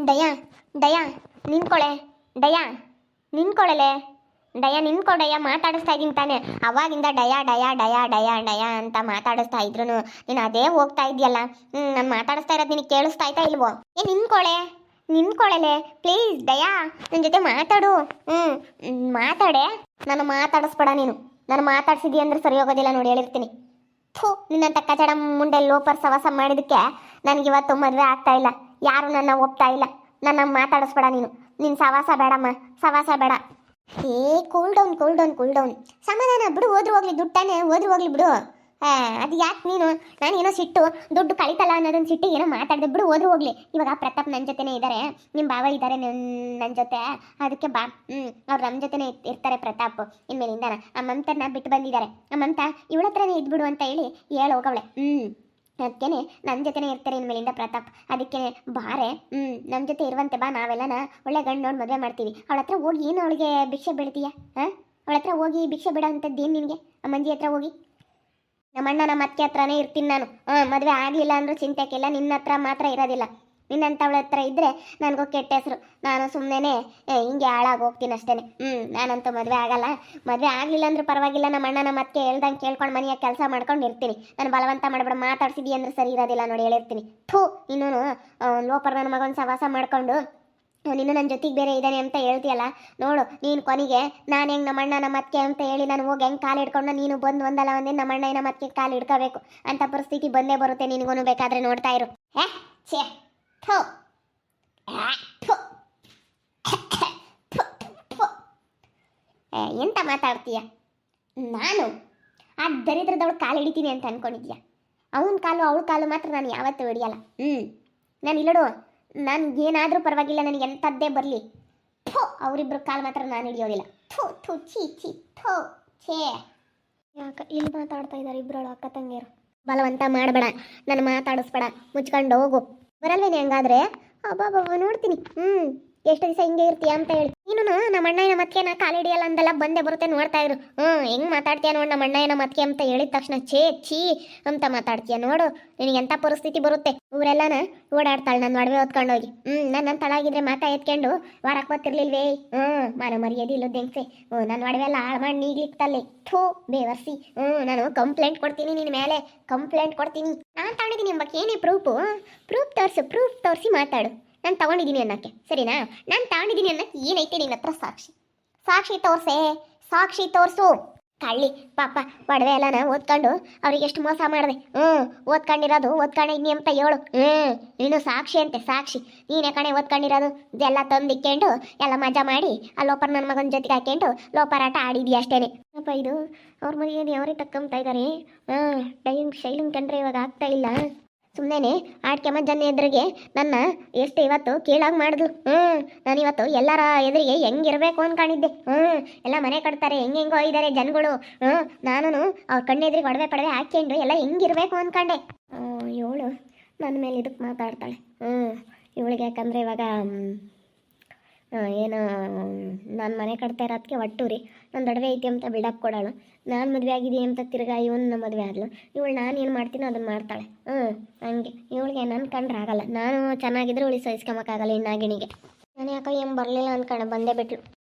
ದಯಾ ದಯಾ ನಿನ್ಕೊಳೆ. ದಯಾ ನಿನ್ಕೊಳಲೆ. Dia ನಿನ್ಕೊ. Dia ಮಾತಾಡಿಸ್ತಾ ಇದ್ದೀನಿ ತಾನೆ. ಅವಾಗಿಂದ dia dia dia dia dia ಅಂತ ಮಾತಾಡಿಸ್ತಾ ಇದ್ರು ನೀನು ಅದೇ ಹೋಗ್ತಾ ಇದೆಯಲ್ಲ. ನಾನು ಮಾತಾಡಿಸ್ತಾ ಇರೋದು ನಿನಗೆ ಕೇಳಿಸ್ತಾ ಆಯ್ತಾ ಇಲ್ವೋ? ನಿನ್ಕೊಳೆ ನಿನ್ಕೊಳಲೆ ಪ್ಲೀಸ್. ಡಯಾ ನನ್ನ ಜೊತೆ ಮಾತಾಡು. ಮಾತಾಡೆ. ನಾನು ಮಾತಾಡಿಸ್ಬೇಡ ನೀನು. ನಾನು ಮಾತಾಡ್ಸಿದಿ ಅಂದ್ರೆ ಸರಿ ಹೋಗೋದಿಲ್ಲ ನೋಡಿ, ಹೇಳಿರ್ತೀನಿ. ಥೂ, ನಿನ್ನಂತ ಕಚಡ ಮುಂಡೆ ಲೋಪರ್ ಸವಾಸ ಮಾಡಿದಕ್ಕೆ ನನಗಿವತ್ತು ಮದುವೆ ಆಗ್ತಾ ಇಲ್ಲ. ಯಾರು ನನ್ನ ಒಪ್ತಾ ಇಲ್ಲ. ನನ್ನ ಮಾತಾಡಿಸ್ಬೇಡ ನೀನು. ನಿನ್ನ ಸವಾಸ ಬೇಡಮ್ಮ, ಸವಾಸ ಬೇಡ. ಏ cool down cool down cool down. ಸಮಾಧಾನ ಬಿಡು. ಹೋದ್ರು ಹೋಗ್ಲಿ, ದುಡ್ಡು ತಾನೆ, ಹೋದ್ರು ಹೋಗ್ಲಿ ಬಿಡು. ಅದು ಯಾಕೆ ನೀನು ನಾನು ಏನೋ ಸಿಟ್ಟು ದುಡ್ಡು ಕಳಿತಲ್ಲ ಅನ್ನೋದನ್ನ ಸಿಟ್ಟು ಏನೋ ಮಾತಾಡಿದೆ ಬಿಡು, ಹೋದ್ರು ಹೋಗ್ಲಿ. ಇವಾಗ ಪ್ರತಾಪ್ ನನ್ನ ಜೊತೆನೇ ಇದ್ದಾರೆ, ನಿಮ್ಮ ಭಾವ ಇದ್ದಾರೆ ನನ್ನ ಜೊತೆ. ಅದಕ್ಕೆ ಬಾ. ಅವ್ರು ನಮ್ಮ ಜೊತೆನೇ ಇರ್ತಾರೆ ಪ್ರತಾಪ್ ಇನ್ಮೇಲಿಂದ. ಆ ಮಮತನ್ನ ಬಿಟ್ಟು ಬಂದಿದ್ದಾರೆ. ಆ ಮಮತಾ ಇವಳ ಹತ್ರನೇ ಇದ್ಬಿಡು ಅಂತ ಹೇಳಿ ಹೋಗವಳೆ. ಅದಕ್ಕೇನೆ ನನ್ನ ಜೊತೆನೇ ಇರ್ತಾರೆ ಇನ್ಮೇಲಿಂದ ಪ್ರತಾಪ್. ಅದಕ್ಕೆ ಬಾರೆ. ನಮ್ಮ ಜೊತೆ ಇರುವಂತೆ ಬಾ. ನಾವೆಲ್ಲನ ಒಳ್ಳೆ ಗಂಡು ನೋಡಿ ಮದುವೆ ಮಾಡ್ತೀವಿ. ಅವಳ ಹತ್ರ ಹೋಗಿ ಏನು ಅವಳಿಗೆ ಭಿಕ್ಷೆ ಬೀಳ್ತೀಯ? ಅವಳ ಹತ್ರ ಹೋಗಿ ಭಿಕ್ಷೆ ಬಿಡೋ ಅಂಥದ್ದೇನು ನಿನಗೆ? ಆ ಮಂಜಿ ಹತ್ರ ಹೋಗಿ ನಮ್ಮ ಅಣ್ಣ ನಮ್ಮ ಅತ್ತೆ ಹತ್ರನೇ ಇರ್ತೀನಿ ನಾನು. ಮದುವೆ ಆಗಲಿಲ್ಲ ಅಂದರೂ ಚಿಂತೆಕ್ಕಿಲ್ಲ, ನಿನ್ನ ಹತ್ರ ಮಾತ್ರ ಇರೋದಿಲ್ಲ. ನಿನ್ನಂಥವಳ ಹತ್ರ ಇದ್ದರೆ ನನಗೂ ಕೆಟ್ಟ ಹೆಸರು. ನಾನು ಸುಮ್ಮನೆ ಹಿಂಗೆ ಹಾಳಾಗಿ ಹೋಗ್ತೀನಿ ಅಷ್ಟೇ. ನಾನಂತೂ ಮದುವೆ ಆಗಲ್ಲ. ಮದುವೆ ಆಗಲಿಲ್ಲ ಅಂದ್ರೂ ಪರವಾಗಿಲ್ಲ, ನಮ್ಮ ಅಣ್ಣ ನಮ್ಮ ಅತ್ತೆ ಹೇಳ್ದಂಗೆ ಕೇಳ್ಕೊಂಡು ಮನೆಯಾಗ ಕೆಲಸ ಮಾಡ್ಕೊಂಡು ಇರ್ತೀನಿ. ನಾನು ಬಲವಂತ ಮಾಡಬೇಡ. ಮಾತಾಡ್ಸಿದಿ ಅಂದ್ರೆ ಸರಿ ಇರೋದಿಲ್ಲ ನೋಡಿ, ಹೇಳಿರ್ತೀನಿ. ಥೂ, ಇನ್ನೂ ಲೋಪರ್ ನನ್ನ ಮಗನ ಸವಾಸ ಮಾಡಿಕೊಂಡು ನೀನು ನನ್ನ ಜೊತೆಗೆ ಬೇರೆ ಇದ್ದಾನೆ ಅಂತ ಹೇಳ್ತೀಯಲ್ಲ. ನೋಡು ನೀನು ಕೊನೆಗೆ ನಾನು ಹೆಂಗೆ ನಮ್ಮ ಅಣ್ಣ ನಮ್ಮ ಅತ್ತೆ ಅಂತ ಹೇಳಿ ನಾನು ಹೋಗಿ ಹೆಂಗೆ ಕಾಲು ಹಿಡ್ಕೊಂಡು ನೀನು ಬಂದು ಒಂದಲ್ಲ ಒಂದೇ ನಮ್ಮ ಅಣ್ಣ ನಮ್ಮ ಅತ್ತೆ ಕಾಲು ಹಿಡ್ಕೋಬೇಕು ಅಂತ ಪರಿಸ್ಥಿತಿ ಬಂದೇ ಬರುತ್ತೆ ನಿನಗೂ. ಬೇಕಾದರೆ ನೋಡ್ತಾ ಇರು. ಛೇ ಥೋ. ಎಂತ ಮಾತಾಡ್ತೀಯ? ನಾನು ಆ ದರಿದ್ರದವಳು ಕಾಲು ಹಿಡಿತೀನಿ ಅಂತ ಅನ್ಕೊಂಡಿದ್ಯಾ? ಅವನ ಕಾಲು ಅವಳ ಕಾಲು ಮಾತ್ರ ನಾನು ಯಾವತ್ತೂ ಹಿಡಿಯಲ್ಲ. ನಾನು ಇಲ್ಲಡು, ನಾನು ಏನಾದರೂ ಪರವಾಗಿಲ್ಲ, ನನಗೆ ಎಂಥದ್ದೇ ಬರಲಿ. ಥೋ, ಅವರಿಬ್ಬರು ಕಾಲು ಮಾತ್ರ ನಾನು ಹಿಡಿಯೋದಿಲ್ಲ. ಥೋ ಥೋ ಛೀ ಛೀ ಥೋ ಛೇ. ಯಾಕೆ ಇಲ್ಲಿ ಮಾತಾಡ್ತಾ ಇದ್ದಾರೆ ಇಬ್ಬರಳು ಅಕ್ಕ ತಂಗಿಯರು? ಬಲವಂತ ಮಾಡಬೇಡ, ನಾನು ಮಾತಾಡಿಸ್ಬೇಡ, ಮುಚ್ಕೊಂಡು ಹೋಗು. ಬರಲ್ವೇನೆ ಹಂಗಾದ್ರೆ? ಅಬ್ಬಾ ನೋಡ್ತೀನಿ. ಎಷ್ಟು ದಿವಸ ಹಿಂಗೆ ಇರ್ತೀಯ ಅಂತ ಹೇಳಿ. ನೀನು ನಮ್ಮ ಅಣ್ಣ ನಮ್ಮ ಅತ್ತಿಗೆ ನಾ ಕಾಲು ಹಿಡಿಯಲ್ಲ ಅಂದೆಲ್ಲ ಬಂದೇ ಬರುತ್ತೆ, ನೋಡ್ತಾ ಇರು. ಹೆಂಗೆ ಮಾತಾಡ್ತೀಯ ನೋಡು. ನಮ್ಮ ಅಣ್ಣ ನಮ್ಮ ಅತ್ತಿಗೆ ಅಂತ ಹೇಳಿದ ತಕ್ಷಣ ಛೀ ಅಂತ ಮಾತಾಡ್ತೀಯ ನೋಡು. ನಿನಗೆ ಎಂಥ ಪರಿಸ್ಥಿತಿ ಬರುತ್ತೆ. ಊರೆಲ್ಲನ ಓಡಾಡ್ತಾಳೆ ನನ್ನ ಒಡವೆ ಹೊತ್ಕೊಂಡೋಗಿ. ನನ್ನ ತಳಾಗಿದ್ರೆ ಮಾತಾ ಎತ್ಕೊಂಡು ವಾರಕ್ಕೆ ಗೊತ್ತಿರ್ಲಿಲ್ವೇ? ಮಾನ ಮರ್ಯಾದೆ ಇಲ್ಲದ ಹೆಂಗ್ಸೆ. ನನ್ನ ಒಡವೆ ಎಲ್ಲ ಹಾಳು ಮಾಡಿ ನೀಗ್ಲಿಕ್ತಲ್ಲಿ. ಥೂ ಬೇವರ್ಸಿ. ನಾನು ಕಂಪ್ಲೇಂಟ್ ಕೊಡ್ತೀನಿ ನಿನ್ನ ಮೇಲೆ, ಕಂಪ್ಲೇಂಟ್ ಕೊಡ್ತೀನಿ. ನಾನು ತಗೊಂಡಿದ್ದೀನಿ ಎಂಬಕ್ಕೆ ಏನೇ ಪ್ರೂಫ್ ತೋರಿಸಿ ಮಾತಾಡು. ನಾನು ತಗೊಂಡಿದ್ದೀನಿ ಅನ್ನೋಕ್ಕೆ ಸರಿನಾ? ನಾನು ತಗೊಂಡಿದ್ದೀನಿ ಅನ್ನೋಕ್ಕೆ ಏನೈತೆ ನಿನ್ನ ಹತ್ರ ಸಾಕ್ಷಿ ಸಾಕ್ಷಿ ತೋರಿಸು. ಕಳ್ಳಿ ಪಾಪ ಒಡವೆ ಎಲ್ಲನ ಓದ್ಕೊಂಡು ಅವ್ರಿಗೆ ಎಷ್ಟು ಮೋಸ ಮಾಡಿದೆ. ಓದ್ಕೊಂಡಿದ್ದೀನಿ ಅಂತ ಹೇಳು. ನೀನು ಸಾಕ್ಷಿ ಅಂತೆ, ಸಾಕ್ಷಿ ನೀನೇ ಕಣೆ ಓದ್ಕೊಂಡಿರೋದು. ಇದೆಲ್ಲ ತಂದಿಕ್ಕೊಂಡು ಎಲ್ಲ ಮಜಾ ಮಾಡಿ ಆ ಲೋಪರ್ ನನ್ನ ಮಗನ ಜೊತೆಗೆ ಹಾಕ್ಕೊಂಡು ಲೋಪರಾಟ ಆಡಿದ್ಯಾ ಅಷ್ಟೇನೆ. ಅಪ್ಪ ಇದು ಅವ್ರ ಮನೆಯಲ್ಲಿ ಅವರೇ ತಕ್ಕಂತ ಇದ್ದಾರೆ. ಶೈಲಿಂಗ್ ಕಂಡ್ರೆ ಇವಾಗ ಆಗ್ತಾ ಇಲ್ಲ. ಸುಮ್ಮನೆ ಆಡ್ಕೆ ಮಜ್ಜನ ಎದುರಿಗೆ ನನ್ನ ಎಷ್ಟು ಇವತ್ತು ಕೀಳಾಗಿ ಮಾಡಿದ್ಲು. ನಾನು ಇವತ್ತು ಎಲ್ಲರ ಎದುರಿಗೆ ಹೆಂಗಿರ್ಬೇಕು ಅನ್ಕೊಂಡಿದ್ದೆ. ಎಲ್ಲ ಮನೆ ಕಟ್ತಾರೆ, ಹೆಂಗೋ ಇದ್ದಾರೆ ಜನಗಳು. ನಾನು ಅವ್ರ ಕಣ್ಣೆದ್ರಿಗೆ ಒಡವೆ ಪಡವೆ ಹಾಕ್ಕೊಂಡು ಎಲ್ಲ ಹೆಂಗಿರ್ಬೇಕು ಅನ್ಕೊಂಡೆ. ಇವಳು ನನ್ನ ಮೇಲೆ ಇದಕ್ಕೆ ಮಾತಾಡ್ತಾಳೆ. ಇವಳಿಗೆ ಯಾಕಂದರೆ ಇವಾಗ ಏನು ನಾನು ಮನೆ ಕಟ್ತಾ ಇರೋದಕ್ಕೆ ಒಟ್ಟೂರಿ ನನ್ನ ದೊಡವೆ ಐತಿ ಅಂತ ಬಿಡಕ್ಕೆ ಕೊಡೋಳು. ನಾನು ಮದುವೆ ಆಗಿದ್ದೀನಿ ಅಂತ ತಿರ್ಗಾ ಇವನ್ನ ಮದುವೆ ಆದ್ಲು. ಇವಳು ನಾನು ಏನು ಮಾಡ್ತೀನೋ ಅದನ್ನು ಮಾಡ್ತಾಳೆ. ಹಂಗೆ ಇವಳಿಗೆ ನನ್ನ ಕಂಡ್ರೆ ಆಗಲ್ಲ. ನಾನು ಚೆನ್ನಾಗಿದ್ರೆ ಇವಳಿಗೆ ಸಹಿಸ್ಕೊಂಬಕ್ಕಾಗಲ್ಲ ಇನ್ನಾಗಿಣಿಗೆ. ನಾನು ಯಾಕೋ ಏನು ಬರಲಿಲ್ಲ ಅಂದ್ಕೊಂಡು ಬಂದೇ ಬಿಟ್ಲು.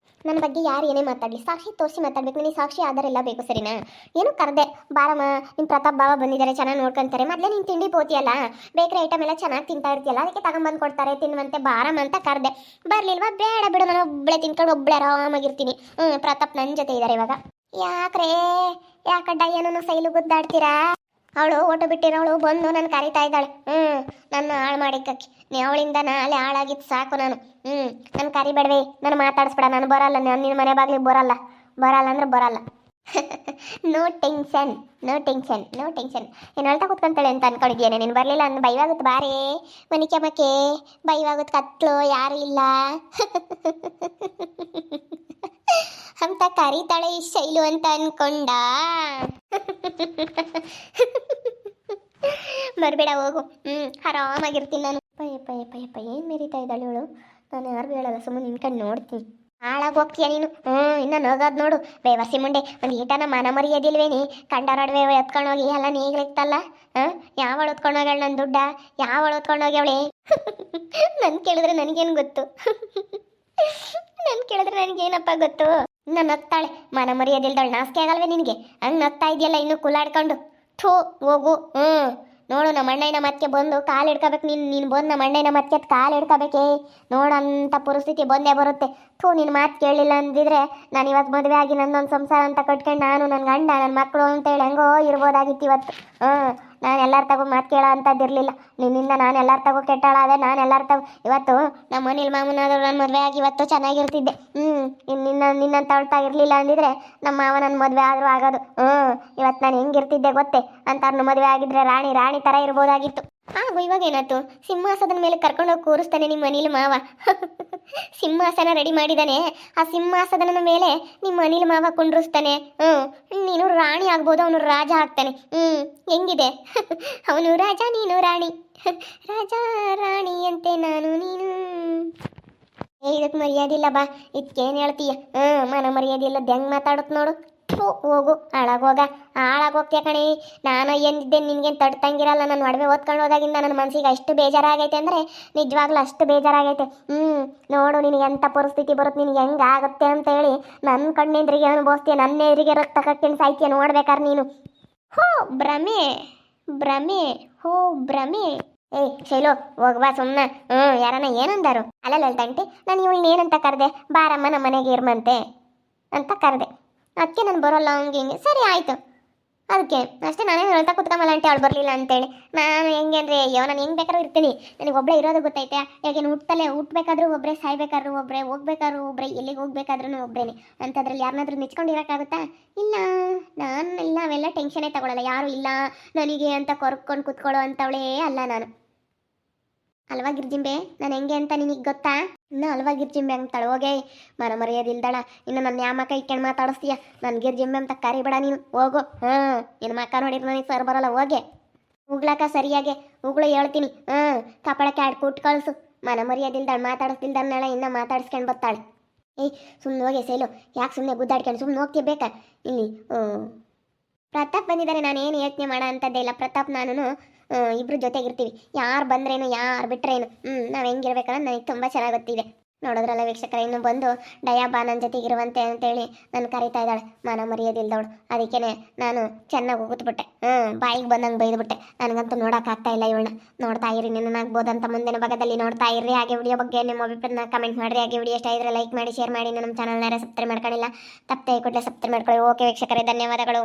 ನನ್ನ ಬಗ್ಗೆ ಯಾರು ಏನೇ ಮಾತಾಡಲಿ ಸಾಕ್ಷಿ ತೋರಿಸಿ ಮಾತಾಡಬೇಕು. ನನಗೆ ಸಾಕ್ಷಿ ಆಧಾರ ಎಲ್ಲ ಬೇಕು ಸರಿನಾ? ಏನು ಕರೆದೆ ಬಾರಮ್ಮ, ನಿಮ್ಮ ಪ್ರತಾಪ್ ಬಾವ ಬಂದಿದ್ದಾರೆ, ಚೆನ್ನಾಗಿ ನೋಡ್ಕೊಂತಾರೆ. ಮೊದಲೇ ನೀನು ತಿಂಡಿ ಬೋತಿಯಲ್ಲ, ಬೇಕ್ರಿ ಐಟಮ್ ಎಲ್ಲ ಚೆನ್ನಾಗಿ ತಿಂತಾ ಇರ್ತೀಯಲ್ಲ, ಅದಕ್ಕೆ ತಗೊಂಬಂದು ಕೊಡ್ತಾರೆ ತಿನ್ನುವಂತೆ ಬಾರಮ್ಮ ಅಂತ ಕರೆದೆ. ಬರಲಿಲ್ವಾ? ಬೇಡ ಬಿಡು, ನಾನು ಒಬ್ಬಳೆ ತಿನ್ಕೊಂಡು ಒಬ್ಬಳೆ ಆರಾಮಾಗಿರ್ತೀನಿ. ಪ್ರತಾಪ್ ನನ್ನ ಜೊತೆ ಇದ್ದಾರೆ ಇವಾಗ. ಯಾಕಡ್ಡ ಸೈಲು ಗುದ್ದಾಡ್ತೀರಾ? ಅವಳು ಓಟು ಬಿಟ್ಟಿರೋವಳು ಬಂದು ನಾನು ಕರಿತಾ ಇದ್ದಾಳೆ. ನನ್ನ ಹಾಳು ಮಾಡಿಕ್ಕಿ ಅವಳಿಂದ ನಾಳೆ ಹಾಳಾಗಿತ್ತು ಸಾಕು. ನಾನು ನಾನು ಕರಿಬೇಡವೆ, ನಾನು ಮಾತಾಡಿಸ್ಬೇಡ, ನಾನು ಬರಲ್ಲ. ನಾನು ನಿನ್ನ ಮನೆ ಬಾಗ್ಲಿಗೆ ಬರಲ್ಲ ಅಂದ್ರೆ ಬರಲ್ಲ. ನೋ ಟೆನ್ಷನ್ ಏನು ಹೇಳ್ತಾ ಕೂತ್ಕೊಂತಾಳೆ ಅಂತ ಅನ್ಕೊಂಡಿದ್ಯಾನೆ. ನೀನು ಬರಲಿಲ್ಲ ಅಂದ್ ಭಯವಾಗುತ್ತೆ. ಬಾರೇ ಮನಿಕೆ ಮಕ್ಕೆ ಭಯವಾಗುತ್ತೆ. ಕತ್ಲು ಯಾರು ಇಲ್ಲ ಅಂತ ಕರೀತಾಳೆ ಈ ಶೈಲು ಅಂತ ಅನ್ಕೊಂಡ. ಬರಬೇಡ ಹೋಗು. ಆರಾಮಾಗಿರ್ತೀನಿ ನಾನು. ಪಯ್ಯಪ್ಪ ಏನು ಮೆರಿತಾ ಇದ್ದಾಳೆ ಇವಳು. ನಾನು ಯಾರಿಗೂ ಹೇಳಲ್ಲ, ಸುಮ್ಮನೆ ನಿನ್ಕೊಂಡು ನೋಡ್ತೀನಿ. ಹಾಳಾಗಿ ಹೋಗ್ತೀಯ ನೀನು. ಇನ್ನು ನಗೋದು ನೋಡು ಬೇವರ್ಸಿ ಮುಂಡೆ. ಒಂದು ಈಟನ ಮನ ಮರ್ಯಾದಿಲ್ವೇನಿ? ಕಂಡರಡ್ವೆ ಎತ್ಕೊಂಡೋಗಿ ಎಲ್ಲ ನೀಗ್ಲಿಕ್ತಲ್ಲ. ಯಾವಳು ಹೊತ್ಕೊಂಡೋಗ್ಯಾಳ ನನ್ನ ದುಡ್ಡ? ಯಾವಳು ಹೊತ್ಕೊಂಡೋಗ್ಯಾವಳೆ? ನನ್ ಕೇಳಿದ್ರೆ ನನಗೇನು ಗೊತ್ತು? ನನ್ ಕೇಳಿದ್ರೆ ನನಗೇನಪ್ಪ ಗೊತ್ತು? ಇನ್ನು ನಗ್ತಾಳೆ ಮನ ಮರ್ಯಾದಿಲ್ದಳು. ನಾಸ್ಕೆ ಆಗಲ್ವೇ ನಿನಗೆ? ಹಂಗೆ ನಗ್ತಾ ಇದೆಯಲ್ಲ ಇನ್ನು ಕುಲಾಡ್ಕೊಂಡು. ಥೂ ಹೋಗು. ನೋಡು ನಮ್ಮ ಅಣ್ಣಯ್ಯನ ಮತ್ತೆ ಬಂದು ಕಾಲು ಹಿಡ್ಕೋಬೇಕು. ನೀನು ಬಂದು ನಮ್ಮ ಅಣ್ಣಯ್ಯನ ಮತ್ತೆ ಕಾಲು ಹಿಡ್ಕೋಬೇಕೇ ನೋಡಂಥ ಪರಿಸ್ಥಿತಿ ಬಂದೇ ಬರುತ್ತೆ. ಥೂ ನಿನ್ನ ಮಾತು ಕೇಳಲಿಲ್ಲ ಅಂದಿದ್ರೆ ನಾನು ಇವತ್ತು ಮದುವೆ ಆಗಿ ನನ್ನೊಂದು ಸಂಸಾರ ಅಂತ ಕಟ್ಕೊಂಡು ನಾನು ನನ್ನ ಗಂಡ ನನ್ನ ಮಕ್ಕಳು ಅಂತೇಳಿ ಹೆಂಗೋ ಇರ್ಬೋದಾಗಿತ್ತು ಇವತ್ತು. ನಾನು ಎಲ್ಲರ ತಗೋ ಮಾತು ಕೇಳೋ ಅಂಥದ್ದಿರಲಿಲ್ಲ. ನಿನ್ನಿಂದ ನಾನು ಎಲ್ಲರ ತಗೋ ಕೆಟ್ಟಾಳಾದೆ. ನಾನು ಎಲ್ಲರ ತಗೋ ಇವತ್ತು ನಮ್ಮ ಅನಿಲ್ ಮಾಮನಾದ್ರು ನನ್ನ ಮದುವೆ ಆಗಿ ಇವತ್ತು ಚೆನ್ನಾಗಿರ್ತಿದ್ದೆ. ನಿನ್ನಂತ ಅಳ್ತಾ ಇರಲಿಲ್ಲ ಅಂದಿದ್ರೆ ನಮ್ಮ ಮಾವ ನನ್ನ ಮದುವೆ ಆದರೂ ಆಗೋದು. ಇವತ್ತು ನಾನು ಹೆಂಗಿರ್ತಿದ್ದೆ ಗೊತ್ತೇ? ಅಂತಾರನ್ನು ಮದುವೆ ಆಗಿದ್ರೆ ರಾಣಿ ರಾಣಿ ಥರ ಇರ್ಬೋದಾಗಿತ್ತು. ಹಾಗೂ ಇವಾಗ ಏನಾಯ್ತು? ಸಿಂಹಾಸನದ ಮೇಲೆ ಕರ್ಕೊಂಡೋಗಿ ಕೂರಿಸ್ತಾನೆ ನಿಮ್ಮ ಅನಿಲ್ ಮಾವ. ಸಿಂಹಾಸನ ರೆಡಿ ಮಾಡಿದ್ದಾನೆ. ಆ ಸಿಂಹಾಸನದ ಮೇಲೆ ನಿಮ್ಮ ಅನಿಲ್ ಮಾವ ಕುಂಡ್ರಿಸ್ತಾನೆ. ನೀನು ರಾಣಿ ಆಗ್ಬೋದು, ಅವನು ರಾಜ ಆಗ್ತಾನೆ. ಹೆಂಗಿದೆ? ಅವನು ರಾಜ, ನೀನು ರಾಣಿ. ರಾಜ ರಾಣಿಯಂತೆ ನಾನು ನೀನು. ಇದಕ್ಕೆ ಮರ್ಯಾದಿಲ್ಲ ಬಾ. ಇದಕ್ಕೇನು ಹೇಳ್ತೀಯ? ಮನ ಮರ್ಯಾದಿಲ್ಲ ಹೆಂಗೆ ಮಾತಾಡುತ್ತೆ ನೋಡು. ಹೋಗು ಹಾಳಾಗೋಗ್ತೀಯ ಕಣೆ. ನಾನು ಎಂದಿದ್ದೆ ನಿನ್ಗೇನು ತಡ್ತಂಗಿರಲ್ಲ. ನನ್ನ ಒಡವೆ ಓದ್ಕೊಂಡು ಹೋದಾಗಿಂದ ನನ್ನ ಮನಸ್ಸಿಗೆ ಅಷ್ಟು ಬೇಜಾರಾಗೈತೆ ಅಂದರೆ ನಿಜವಾಗ್ಲೂ ಅಷ್ಟು ಬೇಜಾರಾಗೈತೆ. ನೋಡು ನಿನಗೆ ಎಂಥ ಪರಿಸ್ಥಿತಿ ಬರುತ್ತೆ, ನಿನಗೆ ಹೆಂಗೆ ಆಗುತ್ತೆ ಅಂತ ಹೇಳಿ ನನ್ನ ಕಣ್ಣೆದ್ರಿಗೆ ಅನುಭವಿಸ್ತೀಯ, ನನ್ನ ಎದುರಿಗೆ ರಕ್ತ ಕಟ್ಟಿನ ಸಾಯ್ತೀಯ ನೋಡ್ಬೇಕಾರೆ ನೀನು. ಹೋ ಭ್ರಮೆ ಭ್ರಮೆ ಹೋ ಭ್ರಮೆ. ಏಯ್ ಶೈಲು ಹೋಗ್ಬಾ ಸುಮ್ಮನೆ. ಯಾರನ್ನ ಏನಂದಾರು? ಅಲ್ಲಲ್ಲ ತಂಟಿ, ನಾನು ಇವಳನ್ನ ಏನಂತ ಕರೆದೆ? ಬಾರಮ್ಮ ನಮ್ಮ ಮನೆಗೆ ಇರ್ಮಂತೆ ಅಂತ ಕರೆದೆ. ಅದಕ್ಕೆ ನಾನು ಬರೋಲ್ಲ ಹಂಗೆ ಹಿಂಗೆ. ಸರಿ ಆಯಿತು. ಅದಕ್ಕೆ ಅಷ್ಟೇ. ನಾನೇ ಹೇಳ್ತಾ ಕುತ್ಕೊಂಬಲ್ಲ ಅಂಟೆ ಅವಳು ಬರಲಿಲ್ಲ ಅಂತೇಳಿ. ನಾನು ಹೆಂಗೆ ಅಂದರೆ ಅಯ್ಯೋ ನಾನು ಹೆಂಗೆ ಬೇಕಾದ್ರೂ ಇರ್ತೀನಿ. ನನಗೆ ಒಬ್ಬಳೇ ಇರೋದು ಗೊತ್ತೈತೆ. ಯಾಕೆಂದ್ರೆ ಹುಟ್ಟಬೇಕಾದ್ರೂ ಒಬ್ಬರೇ, ಸಾಯ್ಬೇಕಾದ್ರೂ ಒಬ್ಬರೇ, ಹೋಗ್ಬೇಕಾದ್ರೂ ಒಬ್ಬರೇ, ಎಲ್ಲಿಗೆ ಹೋಗ್ಬೇಕಾದ್ರೂ ಒಬ್ಬರೇನೆ. ಅಂಥದ್ರಲ್ಲಿ ಯಾರನ್ನಾದ್ರೂ ನೆಚ್ಕೊಂಡಿರೋಕ್ಕಾಗುತ್ತಾ? ಇಲ್ಲ. ನಾನೆಲ್ಲ ಅವೆಲ್ಲ ಟೆನ್ಷನೇ ತಗೊಳ್ಳಲ್ಲ. ಯಾರು ಇಲ್ಲ ನನಗೆ ಅಂತ ಕೊರ್ಕೊಂಡು ಕುತ್ಕೊಳ್ಳೋ ಅಂಥವಳೇ ಅಲ್ಲ ನಾನು. ಅಲ್ವಾ ಗಿರ್ಜಿಂಬೆ? ನಾನು ಹೆಂಗೆ ಅಂತ ನಿನಗೆ ಗೊತ್ತಾ? ಇನ್ನು ಅಲ್ವಾ ಗಿರ್ಜಿಂಬೆ ಅಂತಾಳೆ. ಹೋಗೇ ಮನ ಮರ್ಯಾದಿಲ್ದಾಳ. ಇನ್ನು ನನ್ನ ಯಾಮಕ್ಕ ಇಟ್ಕೊಂಡು ಮಾತಾಡಿಸ್ತೀಯ? ನನ್ನ ಗಿರ್ಜಿಂಬೆ ಅಂತ ಕರಿಬೇಡ ನೀನು. ಹೋಗು. ನಿನ್ನ ಮಕ್ಕ ನೋಡಿದ್ರೆ ನನಗೆ ಸರ್ ಬರೋಲ್ಲ. ಹೋಗೆ ಉಗ್ಳಕ್ಕ ಸರಿಯಾಗೆ ಉಗುಳು ಹೇಳ್ತೀನಿ. ಕಪಳಕ್ಕೆ ಆಡ್ ಕೂಟ್ ಕಳಿಸು. ಮನ ಮರ್ಯಾದಿಲ್ದಾಳ ಮಾತಾಡಿಸ್ತಿಲ್ದಾಳ. ಇನ್ನು ಮಾತಾಡಿಸ್ಕೊಂಡು ಬರ್ತಾಳೆ. ಏಯ್ ಸುಮ್ಮನೆ ಹೋಗಿ ಸೇಲು. ಯಾಕೆ ಸುಮ್ಮನೆ ಗುದ್ದಾಡ್ಕೊಂಡು ಸುಮ್ಮನೆ ಹೋಗ್ತೀಯ ಬೇಕಾ? ಇಲ್ಲಿ ಪ್ರತಾಪ್ ಬಂದಿದ್ದಾರೆ. ನಾನು ಏನು ಯೋಚನೆ ಮಾಡೋ ಅಂಥದ್ದೇ ಇಲ್ಲ. ಪ್ರತಾಪ್ ನಾನು ಇಬ್ರು ಜೊತೆಗಿರ್ತೀವಿ. ಯಾರು ಬಂದ್ರೇನು ಯಾರು ಬಿಟ್ರೇನು ನಾವು ಹೆಂಗಿರ್ಬೇಕಂದ್ರೆ ನನಗೆ ತುಂಬ ಚೆನ್ನಾಗಿ ಗೊತ್ತಿದೆ. ನೋಡೋದ್ರಲ್ಲ ವೀಕ್ಷಕರ, ಇನ್ನು ಬಂದು ಡಯಾ ಬಾ ನನ್ನ ಜೊತೆಗಿರುವಂತೆ ಅಂತೇಳಿ ನಾನು ಕರೀತಾ ಇದ್ದಾಳೆ. ಮನ ಮರ್ಯಾದಿಲ್ದವಳು. ಅದಕ್ಕೇ ನಾನು ಚೆನ್ನಾಗಿ ಕೂತ್ಬಿಟ್ಟೆ. ಬಾಯಿಗೆ ಬಂದಂಗೆ ಬೈದ್ಬಿಟ್ಟೆ. ನನಗಂತೂ ನೋಡೋಕ್ಕಾಗ್ತಾ ಇಲ್ಲ ಇವಳನ್ನ. ನೋಡ್ತಾ ಇರಿ, ನಿನ್ನಾಗ್ಬೋದಂತ ಮುಂದಿನ ಭಾಗದಲ್ಲಿ ನೋಡ್ತಾ ಇರ್ರಿ. ಹಾಗೆ ವಿಡಿಯೋ ಬಗ್ಗೆ ನಿಮ್ಮ ಅಭಿಪ್ರಾಯನ ಕಮೆಂಟ್ ಮಾಡಿರಿ. ಹಾಗೆ ವಿಡಿಯೋ ಇಷ್ಟ ಇದ್ರೆ ಲೈಕ್ ಮಾಡಿ, ಶೇರ್ ಮಾಡಿ. ನಮ್ಮ ಚಾನಲ್ನ ಸಬ್ಸ್ಕ್ರೈಬ್ ಮಾಡ್ಕೊಳ್ಳಿಲ್ಲ ತಪ್ಪದೆ ಕೂಡಲೇ ಸಬ್ಸ್ಕ್ರೈಬ್ ಮಾಡ್ಕೊಳ್ಳಿ. ಓಕೆ ವೀಕ್ಷಕರೇ, ಧನ್ಯವಾದಗಳು.